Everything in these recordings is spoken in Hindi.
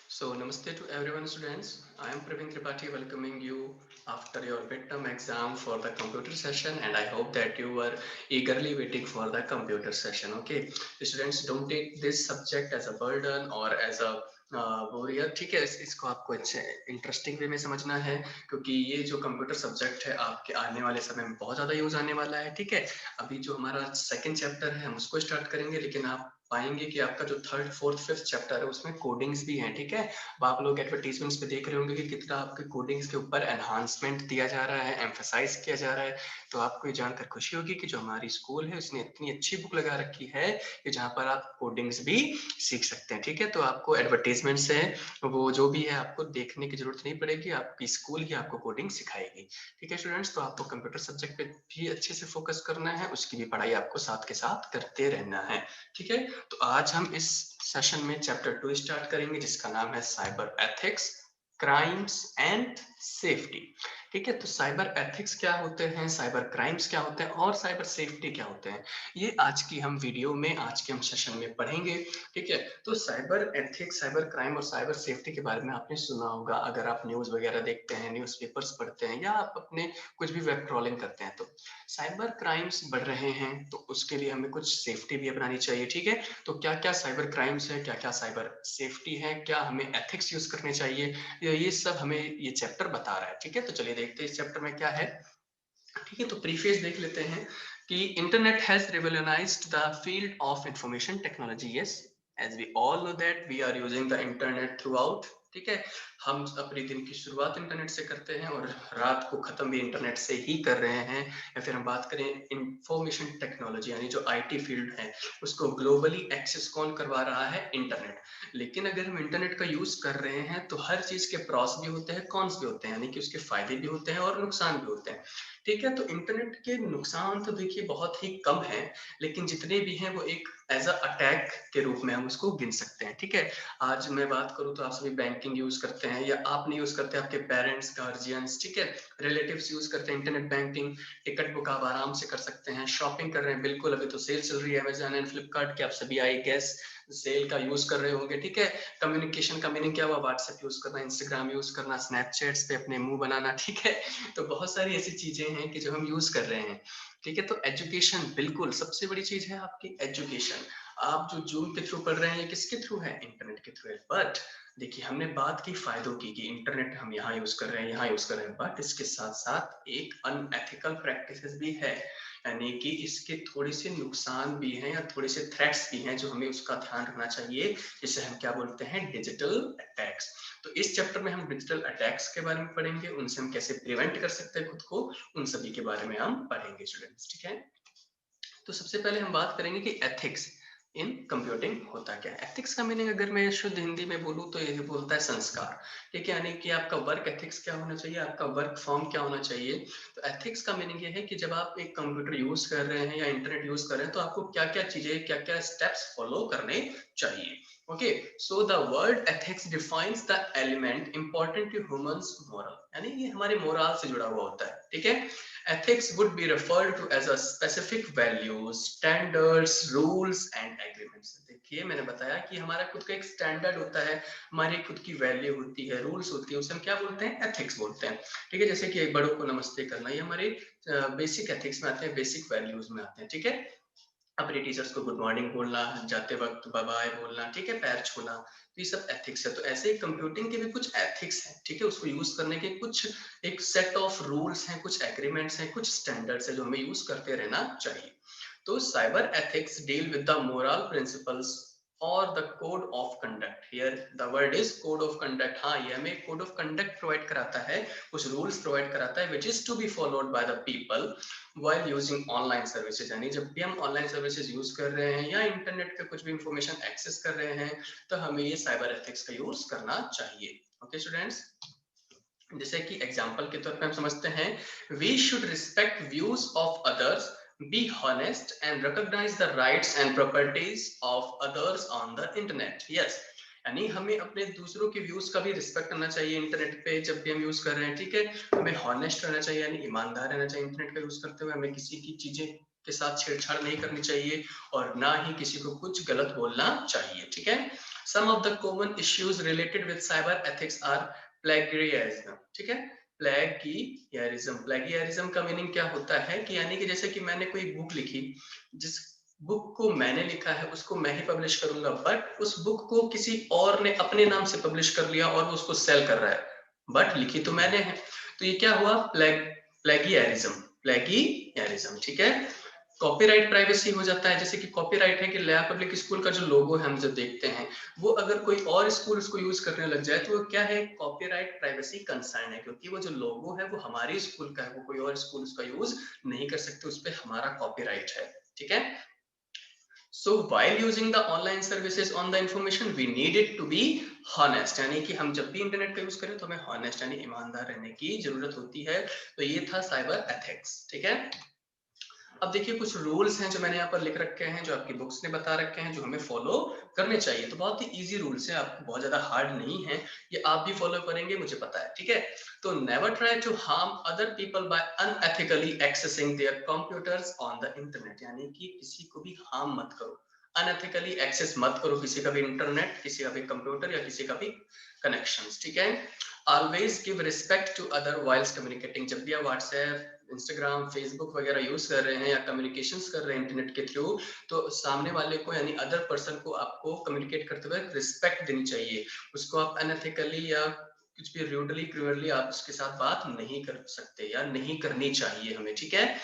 So, namaste to everyone, students. I am Praveen Tripathi welcoming you after your midterm exam for the computer session, and I hope that you were eagerly waiting for the computer session. Okay, students, don't take this subject as a burden or as a बोरियत। ठीक है, इसको आपको अच्छे इंटरेस्टिंग वे में समझना है, क्योंकि ये जो कंप्यूटर सब्जेक्ट है आपके आने वाले समय में बहुत ज़्यादा यूज आने वाला है। ठीक है, अभी जो हमारा सेकंड चैप्टर है हम उसको स्टार्ट करेंगे, लेकिन आप पाएंगे कि आपका जो थर्ड फोर्थ फिफ्थ चैप्टर है उसमें कोडिंग्स भी हैं। ठीक है, अब आप लोग एडवर्टीजमेंट्स पे देख रहे होंगे कि कितना आपके कोडिंग्स के ऊपर एनहांसमेंट दिया जा रहा है, एम्फेसाइज किया जा रहा है। तो आपको ये जानकर खुशी होगी कि जो हमारी स्कूल है उसने इतनी अच्छी बुक लगा रखी है कि जहाँ पर आप कोडिंग्स भी सीख सकते हैं। ठीक है, तो आपको एडवर्टीजमेंट से वो जो भी है आपको देखने की जरूरत नहीं पड़ेगी, आपकी स्कूल ही आपको कोडिंग सिखाएगी। ठीक है स्टूडेंट्स, तो आपको कंप्यूटर सब्जेक्ट पे भी अच्छे से फोकस करना है, उसकी भी पढ़ाई आपको साथ के साथ करते रहना है। ठीक है, तो आज हम इस सेशन में चैप्टर 2 स्टार्ट करेंगे जिसका नाम है cyber ethics, crimes and safety. ठीक है, तो साइबर एथिक्स क्या होते हैं, साइबर क्राइम्स क्या होते हैं और साइबर सेफ्टी क्या होते हैं, ये आज की हम वीडियो में आज के हम सेशन में पढ़ेंगे। ठीक है, तो साइबर एथिक्स, साइबर क्राइम और साइबर सेफ्टी के बारे में आपने सुना होगा, अगर आप न्यूज वगैरह देखते हैं, न्यूज़पेपर्स पढ़ते हैं या आप अपने कुछ भी वेब क्रॉलिंग करते हैं। तो साइबर क्राइम्स बढ़ रहे हैं तो उसके लिए हमें कुछ सेफ्टी भी अपनानी चाहिए। ठीक है, तो क्या क्या साइबर क्राइम्स है, क्या क्या साइबर सेफ्टी है, क्या हमें एथिक्स यूज करने चाहिए, ये सब हमें ये चैप्टर बता रहा है। ठीक है, तो चलिए देखते हैं इस चैप्टर में क्या है। ठीक है, तो प्रीफेस देख लेते हैं कि internet has revolutionised the field of information technology. Yes, as we all know that we are using the internet throughout. ठीक है, हम अपने दिन की शुरुआत इंटरनेट से करते हैं और रात को खत्म भी इंटरनेट से ही कर रहे हैं। या फिर हम बात करें इंफॉर्मेशन टेक्नोलॉजी यानी जो आईटी फील्ड है, उसको ग्लोबली एक्सेस कौन करवा रहा है, इंटरनेट। लेकिन अगर हम इंटरनेट का यूज कर रहे हैं तो हर चीज के प्रॉस भी होते हैं, कॉन्स भी होते हैं, यानी कि उसके फायदे भी होते हैं और नुकसान भी होते हैं। ठीक है, तो इंटरनेट के नुकसान तो देखिए बहुत ही कम है, लेकिन जितने भी हैं वो एक एज अ अटैक के रूप में हम उसको गिन सकते हैं। ठीक है, आज मैं बात करूं तो आप सभी बैंकिंग यूज करते हैं या आप नहीं यूज करते, आपके पेरेंट्स, गार्जियंस, ठीक है, रिलेटिव्स यूज करते हैं इंटरनेट बैंकिंग। टिकट बुक आप आराम से कर सकते हैं, शॉपिंग कर रहे हैं, बिल्कुल अभी तो सेल चल रही है अमेजन एंड फ्लिपकार्ट की, आप सभी आई गेस सेल का यूज कर रहे होंगे। ठीक है, कम्युनिकेशन का मीनिंग क्या हुआ, व्हाट्सएप यूज करना, इंस्टाग्राम यूज करना, स्नैपचैट्स पे अपने मुंह बनाना। ठीक है, तो बहुत सारी ऐसी चीजें हैं कि जो हम यूज कर रहे हैं। ठीक है, तो एजुकेशन, बिल्कुल सबसे बड़ी चीज है आपकी एजुकेशन। आप जो जूम के थ्रू पढ़ रहे हैं ये किसके थ्रू है, इंटरनेट के थ्रू है। बट देखिए, हमने बात की फायदों की कि इंटरनेट हम यहाँ यूज कर रहे हैं, यहाँ यूज कर रहे हैं, बट इसके साथ साथ एक अनएथिकल प्रैक्टिसेस भी है, यानी कि इसके थोड़े से नुकसान भी हैं या थोड़े से थ्रेट्स भी हैं जो हमें उसका ध्यान रखना चाहिए, जिसे हम क्या बोलते हैं, डिजिटल अटैक्स। तो इस चैप्टर में हम डिजिटल अटैक्स के बारे में पढ़ेंगे, उनसे हम कैसे प्रिवेंट कर सकते हैं खुद को, उन सभी के बारे में हम पढ़ेंगे स्टूडेंट्स। ठीक है, तो सबसे पहले हम बात करेंगे कि एथिक्स इन कंप्यूटिंग होता क्या है। एथिक्स का मीनिंग अगर मैं शुद्ध हिंदी में बोलूँ तो ये बोलता है संस्कार। ठीक है, यानी कि आपका वर्क एथिक्स क्या होना चाहिए, आपका वर्क फॉर्म क्या होना चाहिए। तो एथिक्स का मीनिंग ये है कि जब आप एक कंप्यूटर यूज कर रहे हैं या इंटरनेट यूज कर रहे हैं तो आपको क्या क्या चीजें, क्या क्या स्टेप्स फॉलो करने चाहिए। Okay, so the word ethics defines the element important to humans moral, यानी ये हमारे मोरल से जुड़ा हुआ होता है। ठीक है, ethics would be referred to as a specific values, standards, rules and agreements। देखिए, मैंने बताया कि हमारा खुद का एक स्टैंडर्ड होता है, हमारी खुद की वैल्यू होती है, रूल्स होती है, उसे हम क्या बोलते हैं, एथिक्स बोलते हैं। ठीक है, जैसे कि बड़ों को नमस्ते करना, ये हमारे बेसिक एथिक्स में आते हैं, बेसिक वैल्यूज में आते हैं। ठीक है, अपने टीचर्स को गुड मॉर्निंग बोलना, जाते वक्त बाय बाय बोलना, ठीक है, पैर छूना, तो ये सब एथिक्स है। तो ऐसे ही कंप्यूटिंग के भी कुछ एथिक्स हैं। ठीक है, उसको यूज करने के कुछ एक सेट ऑफ रूल्स हैं, कुछ एग्रीमेंट्स हैं, कुछ स्टैंडर्ड्स हैं जो हमें यूज करते रहना चाहिए। तो cyber ethics deal with the moral principles और the code of conduct. Here the word is code of conduct. हाँ, ये हमें कोड ऑफ कंडक्ट प्रोवाइड कराता है, कुछ रूल्स प्रोवाइड कराता है, which is to be followed by the people while using online services। यानी जब भी हम ऑनलाइन सर्विसेज यूज कर रहे हैं या इंटरनेट पे कुछ भी इंफॉर्मेशन एक्सेस कर रहे हैं तो हमें ये साइबर एथिक्स का यूज करना चाहिए। ओके स्टूडेंट्स, जैसे कि एग्जांपल के तौर पे हम समझते हैं, we should respect views of others, be honest and recognise the rights and properties of others on the internet. Yes, यानी हमें अपने दूसरों के व्यूज का भी रिस्पेक्ट करना चाहिए इंटरनेट पे जब भी हम यूज कर रहे हैं। ठीक है, हमें हॉनेस्ट रहना चाहिए यानी ईमानदार रहना चाहिए इंटरनेट का यूज करते हुए, हमें किसी की चीजें के साथ छेड़छाड़ नहीं करनी चाहिए और ना ही किसी को कुछ गलत बोलना चाहिए। ठीक है, some of the common issues related with cyber ethics are plagiarism, ठीक है। प्लेगियरिज्म का मीनिंग क्या होता है कि यानी कि जैसे कि मैंने कोई बुक लिखी, जिस बुक को मैंने लिखा है उसको मैं ही पब्लिश करूंगा, बट उस बुक को किसी और ने अपने नाम से पब्लिश कर लिया और वो उसको सेल कर रहा है, बट लिखी तो मैंने है। तो ये क्या हुआ? प्लेगियरिज्म, प्लेगियरिज्म, ठीक है। कॉपीराइट प्राइवेसी हो जाता है, जैसे कि कॉपीराइट है कि लया पब्लिक स्कूल का जो लोगो है हम जो देखते हैं, वो अगर कोई और स्कूल उसको यूज करने लग जाए तो वो क्या है? कॉपीराइट प्राइवेसी कंसर्न है, क्योंकि वो जो लोगो है वो हमारे स्कूल का है, वो कोई और स्कूल उसका यूज नहीं कर सकते, उस पर हमारा कॉपीराइट है, ठीक है। So while using the online services on the information, we need it to be honest, यानी कि हम जब भी इंटरनेट का यूज करें तो हमें honest यानी ईमानदार रहने की जरूरत होती है। तो ये था साइबर एथिक्स, ठीक है। अब देखिए कुछ रूल्स हैं जो मैंने यहाँ पर लिख रखे हैं, जो आपकी बुक्स ने बता रखे हैं, जो हमें फॉलो करने चाहिए। तो बहुत ही इजी रूल्स है, आपको बहुत ज्यादा हार्ड नहीं है, ये आप भी फॉलो करेंगे मुझे पता है, ठीक है। तो never try to harm other people by unethically accessing their computers on the internet, यानी कि किसी को भी हार्म मत करो, अनएथिकली एक्सेस मत करो किसी का भी इंटरनेट, किसी का भी कंप्यूटर या किसी का भी कनेक्शंस, ठीक है। Always give respect to other while communicating, जब भी आप व्हाट्सएप, इंस्टाग्राम, फेसबुक वगैरह यूज कर रहे हैं या कम्युनिकेशंस कर रहे हैं इंटरनेट के थ्रू, तो सामने वाले को यानी अदर पर्सन को आपको कम्युनिकेट करते हुए रिस्पेक्ट देनी चाहिए। उसको आप अनएथिकली या कुछ भी रूडली क्रूअली आप उसके साथ बात नहीं कर सकते या नहीं करनी चाहिए हमें, ठीक है।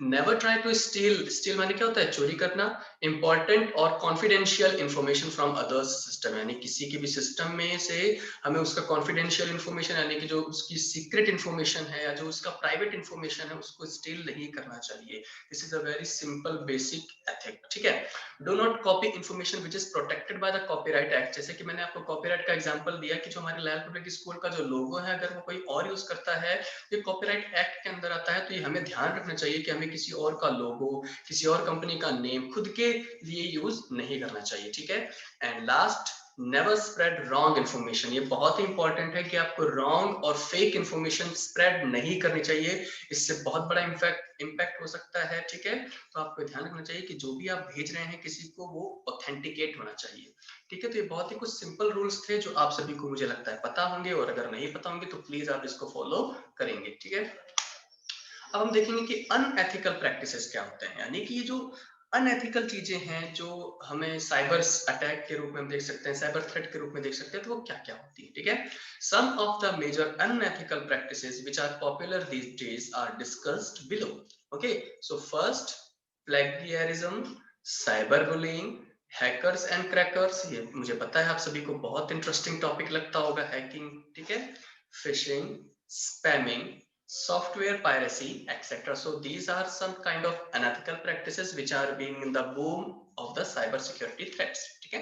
Never try to steal, steal माने क्या होता है? चोरी करना। इंपॉर्टेंट और confidential information from others system, यानी किसी के भी सिस्टम में से हमें उसका कॉन्फिडेंशियल इंफॉर्मेशन यानी कि जो उसकी सीक्रेट इंफॉर्मेशन है या जो उसका प्राइवेट इंफॉर्मेशन है उसको स्टील नहीं करना चाहिए। This is a very simple basic ethic, ठीक है। Do not copy information which is protected by the copyright act, जैसे कि मैंने आपको कॉपीराइट का एग्जांपल दिया कि जो हमारे लायल पब्लिक स्कूल का जो लोगो है अगर वो कोई और यूज करता है, ये कॉपीराइट एक्ट के अंदर आता है, तो ये हमें ध्यान रखना चाहिए कि हमें किसी और का लोगो, किसी और कंपनी का नेम खुद के लिए यूज नहीं करना चाहिए, ठीक है। And last, never spread wrong information, ये बहुत ही इंपॉर्टेंट है कि आपको रॉन्ग और फेक इन्फॉर्मेशन स्प्रेड नहीं करनी चाहिए, इससे बहुत बड़ा इम्पैक्ट हो सकता है, ठीक है। तो आपको ध्यान रखना चाहिए कि जो भी आप भेज रहे हैं किसी को वो ऑथेंटिकेट होना चाहिए, ठीक है। तो ये बहुत ही कुछ सिंपल रूल्स थे जो आप सभी को मुझे लगता है पता होंगे, और अगर नहीं पता होंगे तो प्लीज आप इसको फॉलो करेंगे, ठीक है। अब हम देखेंगे कि अनएथिकल प्रैक्टिसेस क्या होते हैं, यानी कि ये जो अनएथिकल चीजें हैं जो हमें साइबर अटैक के रूप में हम देख सकते हैं, साइबर थ्रेट के रूप में देख सकते हैं, तो वो क्या क्या होती है, ठीक है। Some of the major unethical practices which are popular these days are discussed below, okay. So first, plagiarism, cyber bullying, hackers and crackers, ये मुझे पता है आप सभी को बहुत इंटरेस्टिंग टॉपिक लगता होगा हैकिंग, ठीक है। Fishing, spamming, software piracy, etc. So these are some kind of unethical practices which are being in the boom of the cyber security threats, ठीक है।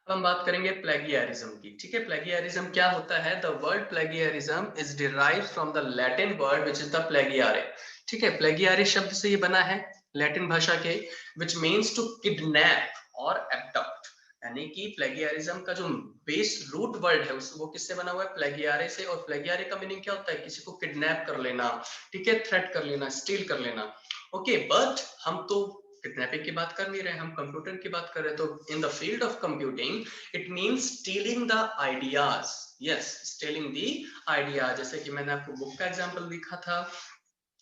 अब हम बात करेंगे प्लेगियरिज्म की, ठीक है। प्लेगियरिज्म क्या होता है? The word plagiarism is derived from the Latin word which is the plagiare, ठीक है। प्लेगियारे शब्द से ये बना है लैटिन भाषा के, विच मीन्स टू किडनैप और एबडक्ट, यानी कि प्लेगियरिज्म का जो बेस रूट वर्ड है वो किससे बना हुआ है? प्लेगियारे से। और प्लेगियारे का मीनिंग क्या होता है? किसी को किडनैप कर लेना, ठीक है, थ्रेट कर लेना, स्टील कर लेना, ओके। बट हम तो किडनैपिंग की बात कर नहीं रहे, हम कंप्यूटर की बात कर रहे हैं। तो in the field of computing it means stealing the ideas, yes, stealing the idea. जैसे कि मैंने आपको बुक का एग्जांपल दिखा था,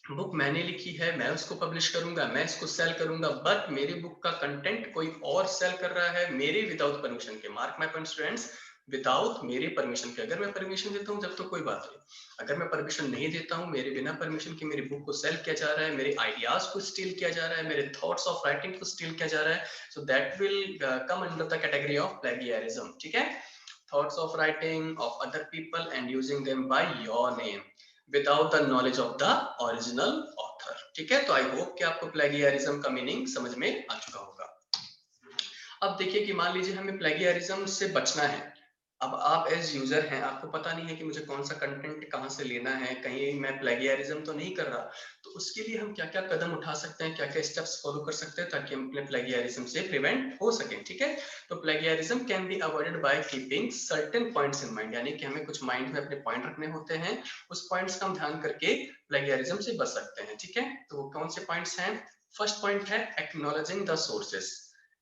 बुक मैंने लिखी है, मैं उसको पब्लिश करूंगा, मैं इसको सेल करूंगा, बट मेरी बुक का कंटेंट कोई और सेल कर रहा है मेरे विदाउट परमिशन के। Mark my point students, without मेरे परमिशन के। अगर मैं परमिशन देता हूं जब तो कोई बात नहीं, अगर मैं परमिशन नहीं देता हूं, मेरे बिना परमिशन के मेरी बुक को सेल किया जा रहा है, मेरे आइडियाज को स्टील किया जा रहा है, मेरे थॉट्स ऑफ राइटिंग को स्टील किया जा रहा है, so that will come under the category of plagiarism, ठीक है। Thoughts of writing of other people and using them by your name without the knowledge of the original author, ठीक है। तो आई होप कि आपको प्लेगियरिज्म का मीनिंग समझ में आ चुका होगा। अब देखिए कि मान लीजिए हमें प्लेगियरिज्म से बचना है। अब आप एज यूजर हैं, आपको पता नहीं है कि मुझे कौन सा कंटेंट कहां से लेना है, कहीं मैं प्लेगियरिज्म तो नहीं कर रहा। तो उसके लिए हम क्या क्या कदम उठा सकते हैं, क्या क्या स्टेप्स फॉलो कर सकते हैं ताकि हम अपने प्लेगियरिज्म से प्रिवेंट हो सके, ठीक है। तो plagiarism can be avoided by keeping certain points in mind, यानी कि हमें कुछ माइंड में अपने पॉइंट रखने होते हैं, उस पॉइंट्स का हम ध्यान करके प्लेगियरिज्म से बच सकते हैं, ठीक है। तो वो कौन से पॉइंट्स हैं? फर्स्ट पॉइंट है acknowledging the sources.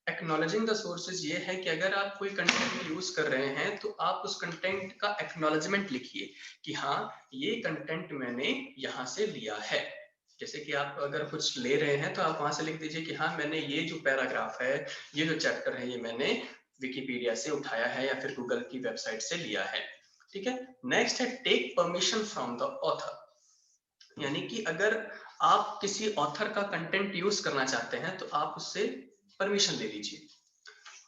Acknowledging the sources ये है कि अगर आप कोई कंटेंट यूज कर रहे हैं तो आप उस कंटेंट का एक्नॉलेजमेंट लिखिए कि हाँ ये कंटेंट मैंने यहाँ से लिया है। जैसे कि आप अगर कुछ ले रहे हैं तो आप वहां से लिख दीजिए कि हाँ मैंने ये जो पैराग्राफ है, ये जो चैप्टर है, ये मैंने विकिपीडिया से उठाया है या फिर गूगल की वेबसाइट से लिया है। ठीक है। नेक्स्ट है take permission from the author. यानी कि अगर आप किसी ऑथर का कंटेंट यूज करना चाहते हैं तो आप उससे परमिशन ले लीजिए।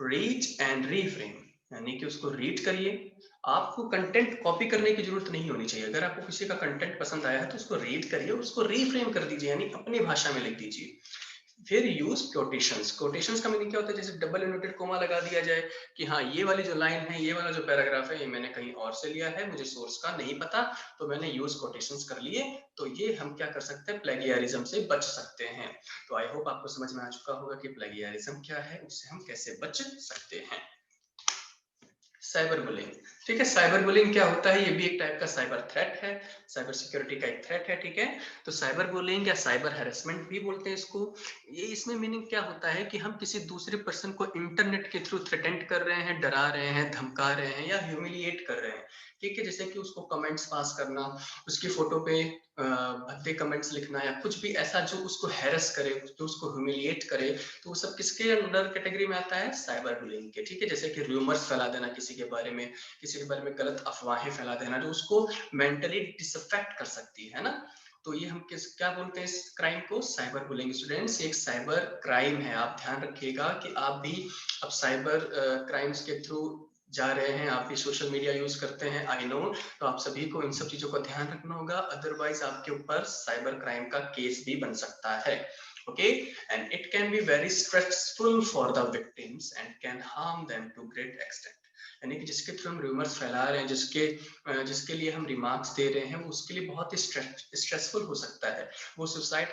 रीड एंड रीफ्रेम, यानी कि उसको रीड करिए। आपको कंटेंट कॉपी करने की जरूरत नहीं होनी चाहिए। अगर आपको किसी का कंटेंट पसंद आया है तो उसको रीड करिए, उसको रीफ्रेम कर दीजिए, यानी अपनी भाषा में लिख दीजिए। फिर यूज कोटेशंस। कोटेशंस का मीनिंग क्या होता है? जैसे डबल इन्वर्टेड कोमा लगा दिया जाए कि हाँ ये वाली जो लाइन है, ये वाला जो पैराग्राफ है, ये मैंने कहीं और से लिया है, मुझे सोर्स का नहीं पता, तो मैंने यूज कोटेशंस कर लिए। तो ये हम क्या कर सकते हैं? प्लेगियरिज्म से बच सकते हैं। तो आई होप आपको समझ में आ चुका होगा कि प्लेगियरिज्म क्या है, उससे हम कैसे बच सकते हैं। Cyber bullying. ठीक है, साइबर बुलिंग क्या होता है? ये भी एक टाइप का साइबर थ्रेट है, साइबर सिक्योरिटी का एक थ्रेट है। ठीक है, तो साइबर बुलिंग या साइबर हैरेसमेंट भी बोलते हैं इसको। ये इसमें मीनिंग क्या होता है कि हम किसी दूसरे पर्सन को इंटरनेट के थ्रू थ्रेटेंड कर रहे हैं, डरा रहे हैं, धमका रहे हैं या ह्यूमिलिएट कर रहे हैं। ठीक है, जैसे कि उसको कमेंट्स पास करना, उसकी फोटो पे भद्दे कमेंट्स लिखना या कुछ भी ऐसा जो उसको हैरेस करे, जो उसको ह्यूमिलिएट करे, तो वो सब किसके अंडर कैटेगरी में आता है? साइबर बुलिंग के। ठीक है, जैसे कि रूमर्स फैला देना किसी के बारे में, किसी के बारे में गलत अफवाहें फैला देना जो उसको मेंटली डिसअफेक्ट कर सकती है ना। तो ये हम क्या बोलते हैं इस क्राइम को? Cyber bullying. स्टूडेंट्स, एक साइबर क्राइम है, आप ध्यान रखिएगा कि आप भी अब साइबर क्राइम्स के थ्रू जा रहे हैं, आप भी सोशल मीडिया यूज करते हैं, आई नो। तो आप सभी को इन सब चीजों का ध्यान रखना होगा, अदरवाइज आपके ऊपर साइबर क्राइम का केस भी बन सकता है। Okay, and it can be very stressful for the victims and can harm them to great extent. यानी कि जिसके थ्रू हम रूमर्स फैला रहे हैं, जिसके लिए हम रिमार्क्स दे रहे हैं, वो उसके लिए बहुत ही स्ट्रेसफुल हो सकता है। वो सुसाइड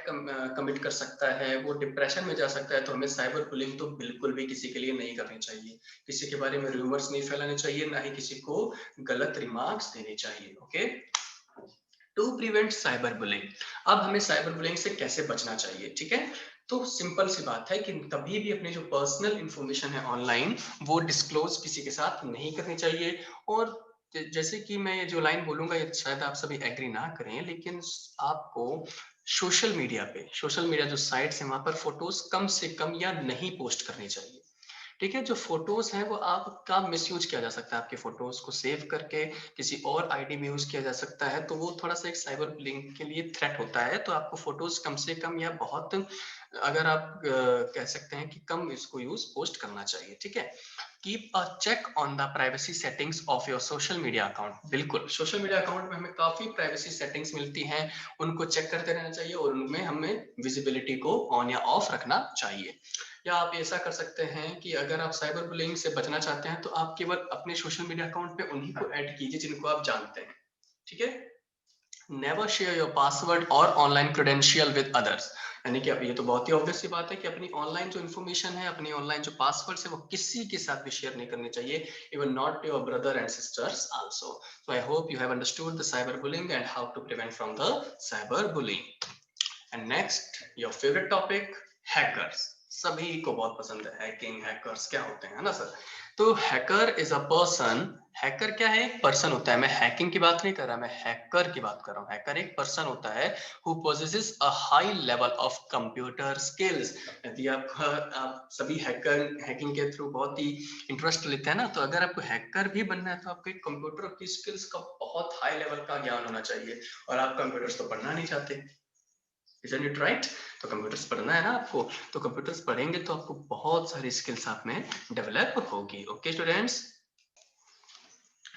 कमिट कर सकता है, वो डिप्रेशन में जा सकता है। तो हमें साइबर बुलिंग तो बिल्कुल भी किसी के लिए नहीं करनी चाहिए। किसी के बारे में रूमर्स नहीं फैलाने चाहिए, ना ही किसी को गलत रिमार्क्स देने चाहिए। Okay, to prevent cyber bullying. अब हमें साइबर बुलिंग से कैसे बचना चाहिए? ठीक है, तो सिंपल सी बात है कि कभी भी अपनी जो पर्सनल इंफॉर्मेशन है ऑनलाइन, वो डिस्क्लोज किसी के साथ नहीं करनी चाहिए। और जैसे कि मैं ये जो लाइन बोलूंगा, ये शायद आप सभी एग्री ना करें, लेकिन आपको सोशल मीडिया जो साइट्स हैं, वहां पर फोटोज कम से कम या नहीं पोस्ट करनी चाहिए। ठीक है, जो फोटोज हैं वो आपका मिसयूज किया जा सकता है, आपके फोटोज को सेव करके किसी और आईडी में यूज किया जा सकता है, तो वो थोड़ा सा एक साइबर बुलिंग के लिए थ्रेट होता है। तो आपको फोटोज कम से कम या बहुत, अगर आप कह सकते हैं कि कम इसको यूज पोस्ट करना चाहिए। ठीक है, keep a check on the privacy settings of your social media account. बिल्कुल, सोशल मीडिया अकाउंट में हमें काफी प्राइवेसी सेटिंग्स मिलती हैं, उनको चेक करते रहना चाहिए और उनमें हमें विजिबिलिटी को ऑन या ऑफ रखना चाहिए। या आप ऐसा कर सकते हैं कि अगर आप साइबर बुलिंग से बचना चाहते हैं तो आप केवल अपने सोशल मीडिया अकाउंट पे उन्हीं को ऐड कीजिए जिनको आप जानते हैं। ठीक है, नेवर शेयर योर पासवर्ड और ऑनलाइन क्रेडेंशियल विद अदर्स। यानी कि अब ये तो बहुत ही ऑब्वियस सी बात है कि अपनी ऑनलाइन जो इन्फॉर्मेशन है, अपनी ऑनलाइन जो पासवर्ड है, वो किसी के साथ भी शेयर नहीं करनी चाहिए, even not your brother and sisters also. So I hope you have understood the cyber bullying and how to prevent from the cyber bullying. And next, your favourite topic, hackers. सभी को बहुत पसंद है हैकिंग, हैकर्स क्या होते हैं ना सर। तो hacker is a person. Hacker क्या है? एक पर्सन होता है। मैं हैकिंग की बात नहीं कर रहा, मैं हैकर की बात कर रहा हूँ। हैकर एक पर्सन होता है who possesses a high level of computer skills। यदि आप सभी हैकिंग के थ्रू बहुत ही इंटरेस्ट लेते हैं ना, तो अगर आपको हैकर भी बनना है तो आपको एक कंप्यूटर की स्किल्स का बहुत हाई लेवल का ज्ञान होना चाहिए। और आप कंप्यूटर्स तो पढ़ना नहीं चाहते, Isn't it right? तो कंप्यूटर्स पढ़ना है ना आपको, तो कंप्यूटर्स पढ़ेंगे तो आपको बहुत सारी स्किल्स आप में डेवलप होगी। ओके स्टूडेंट्स,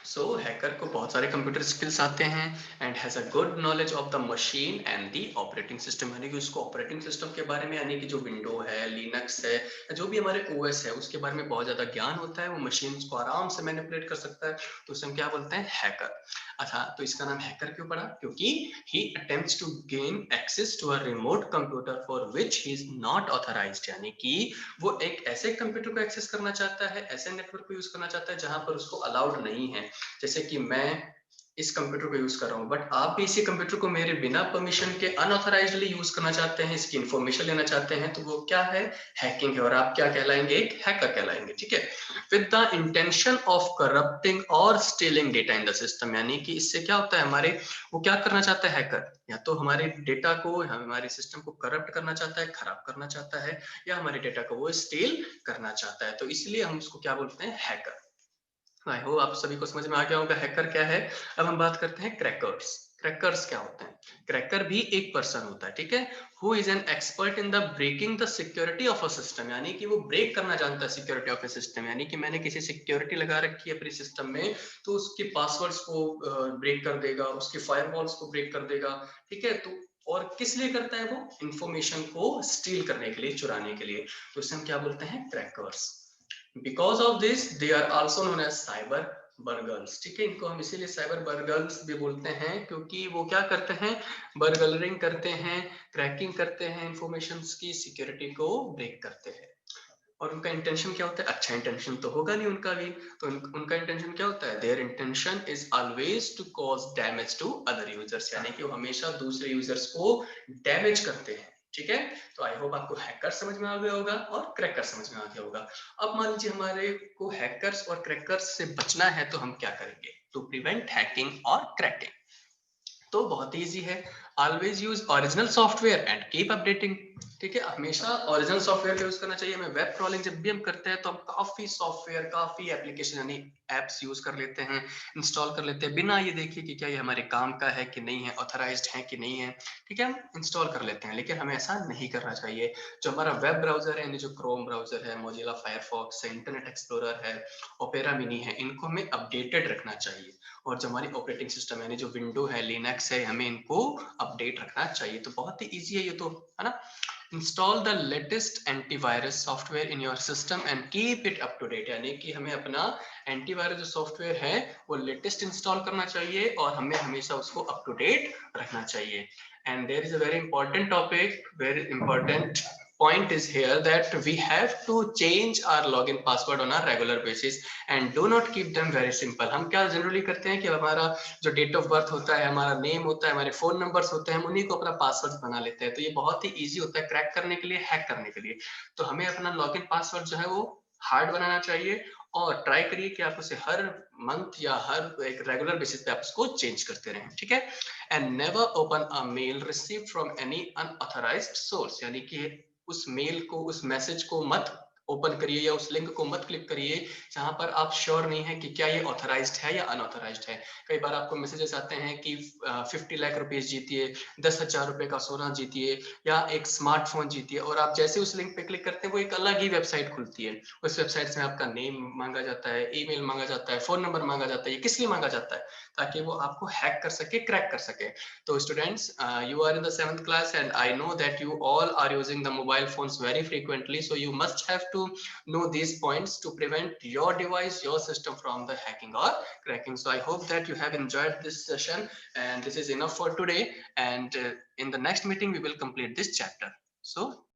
सो हैकर को बहुत सारे कंप्यूटर स्किल्स आते हैं and has a good knowledge of the machine and the operating system. यानी कि उसको ऑपरेटिंग सिस्टम के बारे में, यानी कि जो विंडो है, लिनक्स है, जो भी हमारे ओएस है, उसके बारे में बहुत ज्यादा ज्ञान होता है। वो मशीन को आराम से मैनिपुलेट कर सकता है, तो उसे हम क्या बोलते हैं? हैकर। अच्छा, तो इसका नाम हैकर क्यों पड़ा? क्योंकि he attempts to gain access to a remote computer for which he is not authorised. यानी कि वो एक ऐसे कंप्यूटर को एक्सेस करना चाहता है, ऐसे नेटवर्क को यूज करना चाहता है जहां पर उसको अलाउड नहीं है। जैसे कि मैं इस कंप्यूटर को यूज कर रहा हूँ, बट आप भी इसी कंप्यूटर को मेरे बिना परमिशन के अनऑथराइज्डली यूज करना चाहते हैं, इसकी इंफॉर्मेशन लेना चाहते हैं, तो वो क्या है? हैकिंग है। और आप क्या कहलाएंगे? एक हैकर कहलाएंगे, ठीक है। With the intention of corrupting और stealing data in the system, यानी कि इससे क्या होता है, हमारे वो क्या करना चाहता है हैकर, या तो हमारे डेटा को, हमारे सिस्टम को करप्ट करना चाहता है, खराब करना चाहता है, या हमारे डेटा को वो स्टील करना चाहता है। तो इसलिए हम उसको क्या बोलते हैं? हैकर। आई होप आप सभी को समझ में आ गया होगा हैकर क्या है। अब हम बात करते हैं क्रैकर्स। क्रैकर्स क्या होते हैं? क्रैकर भी एक पर्सन होता है, ठीक है, who is an expert in the breaking the security of a system, यानी कि वो ब्रेक करना जानता है सिक्योरिटी ऑफ ए सिस्टम। यानी कि मैंने किसी सिक्योरिटी लगा रखी है अपने सिस्टम में, तो उसके पासवर्ड्स को ब्रेक कर देगा, उसके फायरवॉल्स को ब्रेक कर देगा, ठीक है। तो और किस लिए करता है वो? इंफॉर्मेशन को स्टील करने के लिए, चुराने के लिए। तो इसे हम क्या बोलते हैं? Crackers. Because of this they are also known as cyber burglars, ठीक है। इनको हम इसीलिए साइबर बर्गल्स भी बोलते हैं, क्योंकि वो क्या करते हैं? बर्गलरिंग करते हैं, क्रैकिंग करते हैं, इंफॉर्मेशन की सिक्योरिटी को ब्रेक करते हैं। और उनका इंटेंशन क्या होता है? अच्छा इंटेंशन तो होगा नहीं उनका भी। तो उनका इंटेंशन क्या होता है? Their intention is always to cause damage to other users, यानी कि वो हमेशा दूसरे यूजर्स को डैमेज करते हैं, ठीक है। तो आई होप आपको हैकर समझ में आ गया होगा और क्रैकर समझ में आ गया होगा। अब मान लीजिए हमारे को हैकर्स और क्रैकर्स से बचना है, तो हम क्या करेंगे टू प्रिवेंट हैकिंग और क्रैकिंग? तो बहुत इजी है। Always use original software and keep updating, ठीक है। हमेशा ओरिजिनल सॉफ्टवेयर का यूज करना चाहिए। हमें वेब क्रॉलिंग जब भी हम करते हैं, तो हम काफी सॉफ्टवेयर, काफी एप्लीकेशन यानी एप्स यूज कर लेते हैं, इंस्टॉल कर लेते हैं, बिना ये देखे कि क्या ये हमारे काम का है कि नहीं है, ऑथराइज्ड है कि नहीं है, ठीक है। हम इंस्टॉल कर लेते हैं, लेकिन हमें ऐसा नहीं करना चाहिए। जो हमारा वेब ब्राउजर है, यानी जो क्रोम ब्राउजर है, मोजिला फायरफॉक्स है, इंटरनेट एक्सप्लोरर है, ओपेरा मिनी है, इनको हमें अपडेटेड रखना चाहिए। और जो हमारी ऑपरेटिंग सिस्टम यानी जो विंडो है, लिनक्स है, हमें इनको अपडेट रखना चाहिए। तो बहुत ही इजी है ये तो, है ना। Install the latest antivirus software in your system and keep it up to date, यानी कि हमें अपना एंटीवायरस जो सॉफ्टवेयर है वो लेटेस्ट इंस्टॉल करना चाहिए और हमें हमेशा उसको अप टू डेट रखना चाहिए। And there is a very important topic, very important point is here that we have to change our login password on a regular basis and do not keep them very simple। हम क्या जनरली करते हैं कि हमारा जो डेट ऑफ बर्थ होता है, हमारा नेम होता है, हमारे फोन नंबर्स होते हैं, हम उन्हीं को अपना पासवर्ड बना लेते हैं। तो ये बहुत ही इजी होता है क्रैक करने के लिए, हैक करने के लिए। तो हमें अपना लॉगिन पासवर्ड जो है वो हार्ड बनाना चाहिए, और ट्राई करिए कि आप उसे हर मंथ या हर एक रेगुलर बेसिस पे आप उसको चेंज करते रहें, ठीक है। And never open a mail received from any unauthorised source, यानी कि उस मेल को, उस मैसेज को मत ओपन करिए या उस लिंक को मत क्लिक करिए जहां पर आप श्योर नहीं है कि क्या ये ऑथराइज्ड है या अनऑथराइज्ड है। कई बार आपको मैसेजेस आते हैं कि 50 लाख रुपीस जीतिए, 10,000 रुपए का सोना जीतिए, या एक स्मार्टफोन जीतिए, और आप जैसे उस लिंक पे क्लिक करते हैं वो एक अलग ही वेबसाइट खुलती है। उस वेबसाइट में आपका नेम मांगा जाता है, ईमेल मांगा जाता है, फोन नंबर मांगा जाता है। ये किस लिए मांगा जाता है? ताकि वो आपको हैक कर सके, क्रैक कर सके। So students, you are in the 7th class and I know that you all are using the mobile phones very frequently. So you must have to know these points to prevent your device, your system from the hacking or cracking. So I hope that you have enjoyed this session, and this is enough for today. And in the next meeting, we will complete this chapter. So